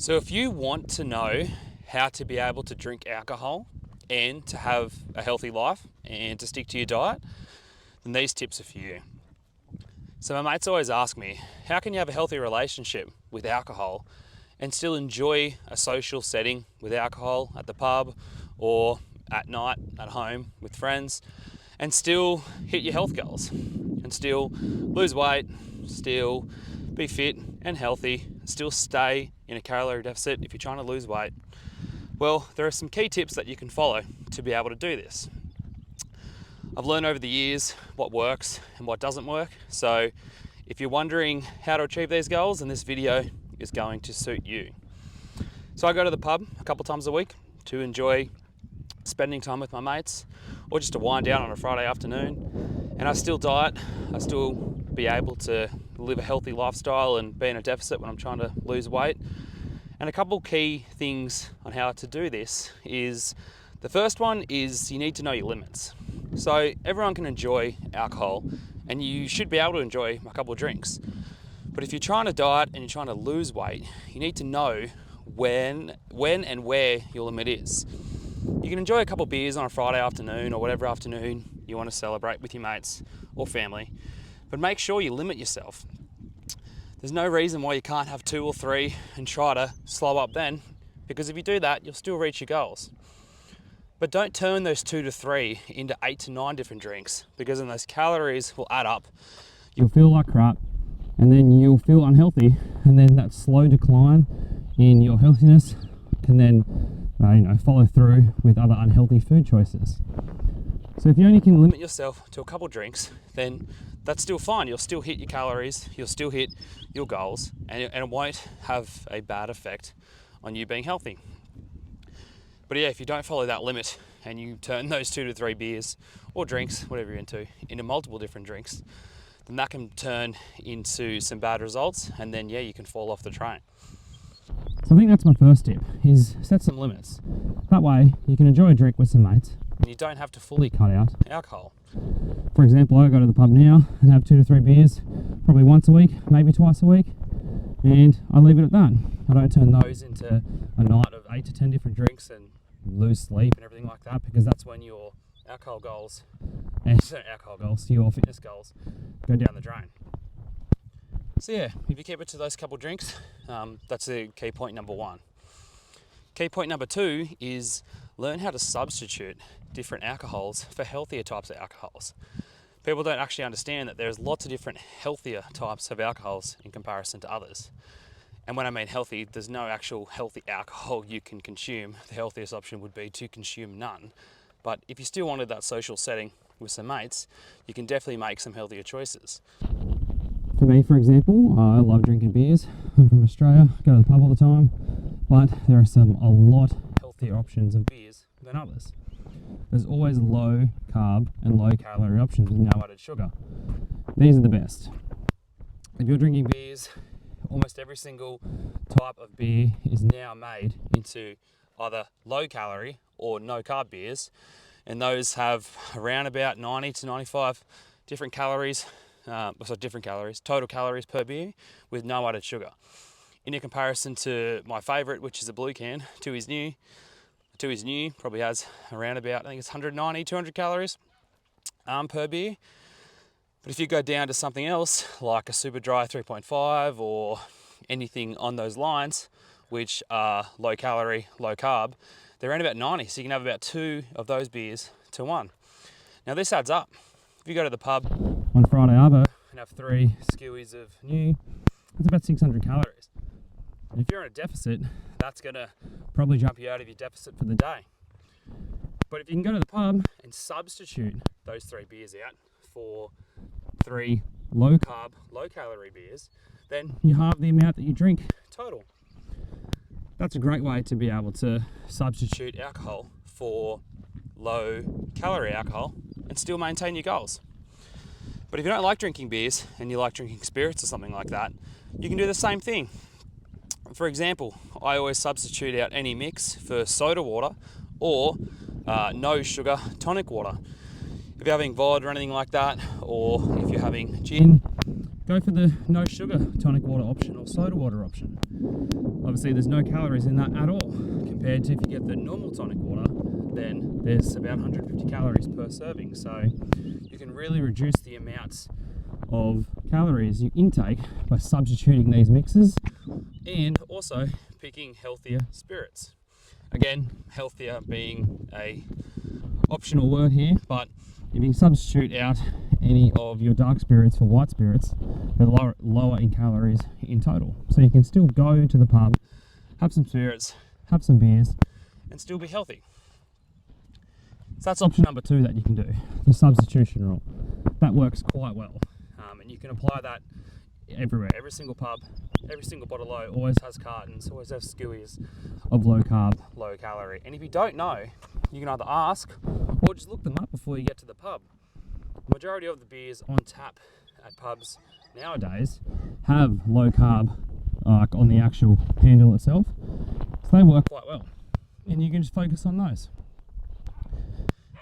So if you want to know how to be able to drink alcohol and to have a healthy life and to stick to your diet, then these tips are for you. So my mates always ask me, how can you have a healthy relationship with alcohol and still enjoy a social setting with alcohol at the pub or at night at home with friends and still hit your health goals and still lose weight, still be fit and healthy, still stay in a calorie deficit if you're trying to lose weight? Well, there are some key tips that you can follow to be able to do this. I've learned over the years what works and what doesn't work. So if you're wondering how to achieve these goals, then this video is going to suit you. So I go to the pub a couple times a week to enjoy spending time with my mates or just to wind down on a Friday afternoon. And I still diet. I still be able to live a healthy lifestyle and be in a deficit when I'm trying to lose weight. And a couple key things on how to do this is, the first one is you need to know your limits. So everyone can enjoy alcohol and you should be able to enjoy a couple of drinks. But if you're trying to diet and you're trying to lose weight, you need to know when and where your limit is. You can enjoy a couple of beers on a Friday afternoon or whatever afternoon you want to celebrate with your mates or family, but make sure you limit yourself. There's no reason why you can't have 2 or 3 and try to slow up then, because if you do that, you'll still reach your goals. But don't turn those 2 to 3 into 8 to 9 different drinks, because then those calories will add up. You'll feel like crap, and then you'll feel unhealthy, and then that slow decline in your healthiness can then follow through with other unhealthy food choices. So if you only can limit yourself to a couple drinks, then that's still fine. You'll still hit your calories, you'll still hit your goals, and it won't have a bad effect on you being healthy. But yeah, if you don't follow that limit and you turn those 2 to 3 beers or drinks, whatever you're into multiple different drinks, then that can turn into some bad results, and then you can fall off the train. So I think that's my first tip, is set some limits. That way you can enjoy a drink with some mates and you don't have to fully cut out alcohol. For example, I go to the pub now and have 2 to 3 beers, probably once a week, maybe twice a week, and I leave it at that. I don't turn those into a night of 8 to 10 different drinks and lose sleep and everything like that, because that's when your alcohol goals, your fitness goals go down the drain. So yeah, if you keep it to those couple drinks, that's the key point number 1. Key point number 2 is learn how to substitute different alcohols for healthier types of alcohols. People don't actually understand that there's lots of different healthier types of alcohols in comparison to others. And when I mean healthy, there's no actual healthy alcohol you can consume. The healthiest option would be to consume none. But if you still wanted that social setting with some mates, you can definitely make some healthier choices. For me, for example, I love drinking beers. I'm from Australia, go to the pub all the time, but there are a lot healthier options of beers than others. There's always low carb and low calorie options with no added sugar. These are the best. If you're drinking beers, almost every single type of beer is now made into either low calorie or no carb beers, and those have around about 90 to 95 different calories, total calories per beer with no added sugar. In a comparison to my favourite, which is a blue can, Two is New probably has around about, I think it's 190, 200 calories per beer. But if you go down to something else, like a Super Dry 3.5 or anything on those lines, which are low calorie, low carb, they're around about 90. So you can have about 2 of those beers to 1. Now this adds up. If you go to the pub on Friday arvo and have 3 skewies of New, that's about 600 calories. And if you're in a deficit, that's gonna probably jump you out of your deficit for the day. But if you can go to the pub and substitute those 3 beers out for 3 low carb, low calorie beers, then you halve the amount that you drink total. That's a great way to be able to substitute alcohol for low calorie alcohol and still maintain your goals. But if you don't like drinking beers and you like drinking spirits or something like that, you can do the same thing. For example, I always substitute out any mix for soda water or no sugar tonic water. If you're having vodka or anything like that, or if you're having gin, go for the no sugar tonic water option or soda water option. Obviously there's no calories in that at all, compared to if you get the normal tonic water, then there's about 150 calories per serving. So you can really reduce the amounts of calories you intake by substituting these mixes and also picking healthier spirits. Again, healthier being a optional word here, but if you substitute out any of your dark spirits for white spirits, they're lower in calories in total. So you can still go to the pub, have some spirits, have some beers, and still be healthy. So that's option number 2 that you can do, the substitution rule. That works quite well, and you can apply that everywhere. Every single pub, every single bottle low always has cartons, always has skewies of low carb, low calorie. And if you don't know, you can either ask or just look them up before you get to the pub. The majority of the beers on tap at pubs nowadays have low carb on the actual handle itself, so they work quite well, and you can just focus on those.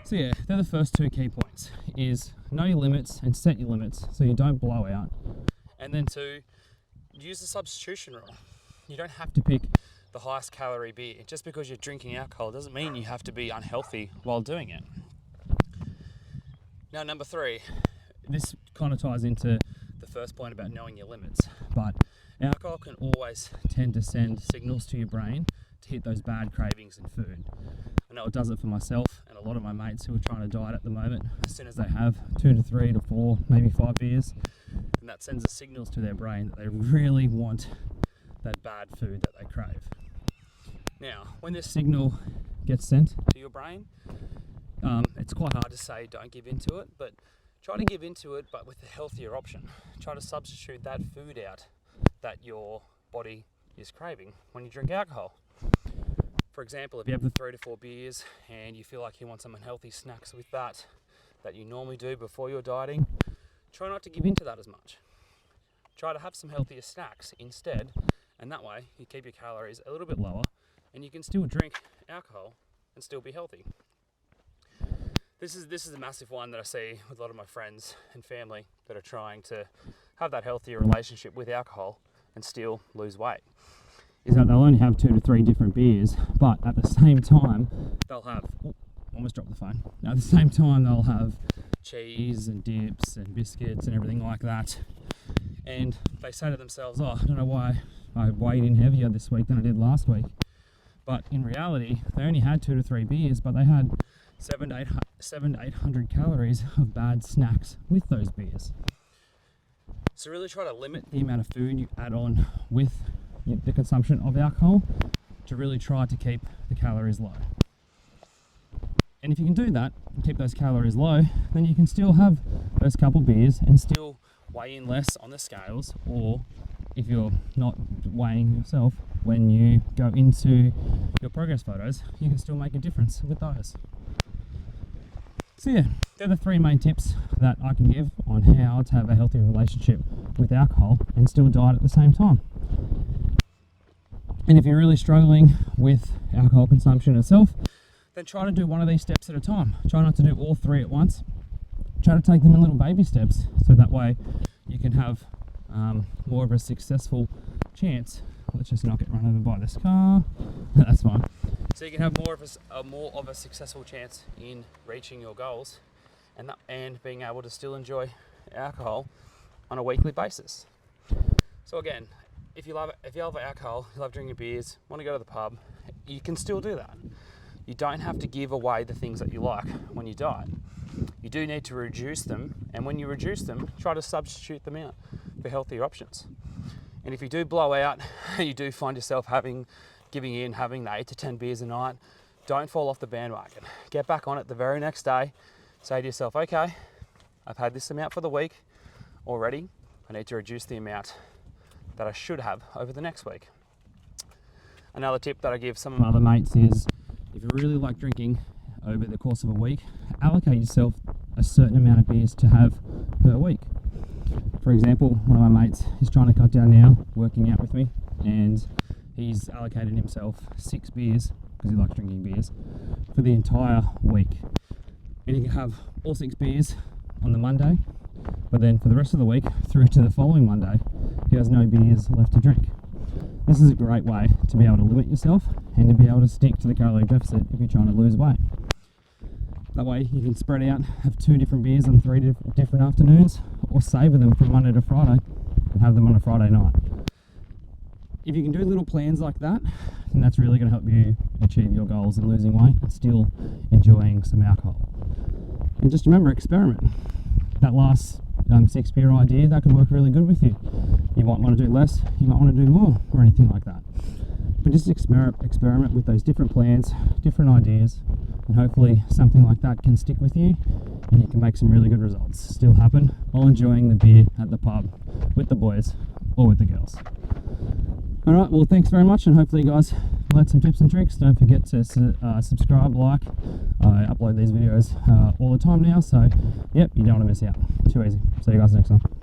So yeah, they're the first 2 key points, is know your limits and set your limits so you don't blow out. And then 2, use the substitution rule. You don't have to pick the highest calorie beer. Just because you're drinking alcohol doesn't mean you have to be unhealthy while doing it. Now, number 3, this kind of ties into the first point about knowing your limits, but alcohol can always tend to send signals to your brain to hit those bad cravings in food. I know it does it for myself and a lot of my mates who are trying to diet at the moment. As soon as they have 2 to 3 to 4, maybe 5 beers, and that sends the signals to their brain that they really want that bad food that they crave. Now, when this signal gets sent to your brain, it's quite hard to say don't give into it, but try to give into it, but with a healthier option. Try to substitute that food out that your body is craving when you drink alcohol. For example, if you have the 3 to 4 beers and you feel like you want some unhealthy snacks with that you normally do before you're dieting, try not to give into that as much. Try to have some healthier snacks instead, and that way you keep your calories a little bit lower and you can still drink alcohol and still be healthy. This is a massive one that I see with a lot of my friends and family that are trying to have that healthier relationship with alcohol and still lose weight. Is that they'll only have 2 to 3 different beers, but at the same time they'll have, almost dropped the phone. At the same time they'll have cheese and dips and biscuits and everything like that. And they say to themselves, oh, I don't know why I weighed in heavier this week than I did last week. But in reality, they only had 2 to 3 beers, but they had 700 to 800 calories of bad snacks with those beers. So really try to limit the amount of food you add on with the consumption of alcohol to really try to keep the calories low. And if you can do that and keep those calories low, then you can still have those couple beers and still weigh in less on the scales, or if you're not weighing yourself, when you go into your progress photos, you can still make a difference with those. So yeah, they're the 3 main tips that I can give on how to have a healthy relationship with alcohol and still diet at the same time. And if you're really struggling with alcohol consumption itself, then try to do one of these steps at a time. Try not to do all 3 at once. Try to take them in little baby steps, so that way you can have more of a successful chance. Let's just not get run over by this car. That's fine. So you can have more of a successful chance in reaching your goals, and being able to still enjoy alcohol on a weekly basis. So again, if you love alcohol, you love drinking beers, want to go to the pub, you can still do that. You don't have to give away the things that you like when you diet. You do need to reduce them, and when you reduce them, try to substitute them out for healthier options. And if you do blow out, you do find yourself having the 8 to 10 beers a night, don't fall off the bandwagon. Get back on it the very next day. Say to yourself, okay, I've had this amount for the week already. I need to reduce the amount that I should have over the next week. Another tip that I give some of my other mates is, if you really like drinking over the course of a week, allocate yourself a certain amount of beers to have per week. For example, one of my mates is trying to cut down now, working out with me, and he's allocated himself 6 beers, because he likes drinking beers, for the entire week. And he can have all 6 beers on the Monday, but then for the rest of the week through to the following Monday, he has no beers left to drink. This is a great way to be able to limit yourself and to be able to stick to the calorie deficit if you're trying to lose weight. That way you can spread out, have 2 different beers on 3 different afternoons, or savour them from Monday to Friday and have them on a Friday night. If you can do little plans like that, then that's really going to help you achieve your goals in losing weight and still enjoying some alcohol. And just remember, experiment. That last 6 beer idea, that could work really good with you. You might want to do less, you might want to do more, or anything like that. But just experiment with those different plans, different ideas, and hopefully something like that can stick with you and you can make some really good results still happen while enjoying the beer at the pub with the boys or with the girls. Alright, well thanks very much, and hopefully you guys learned some tips and tricks. Don't forget to subscribe, like. I upload these videos all the time now, so yep, you don't want to miss out. Too easy. See you guys next time.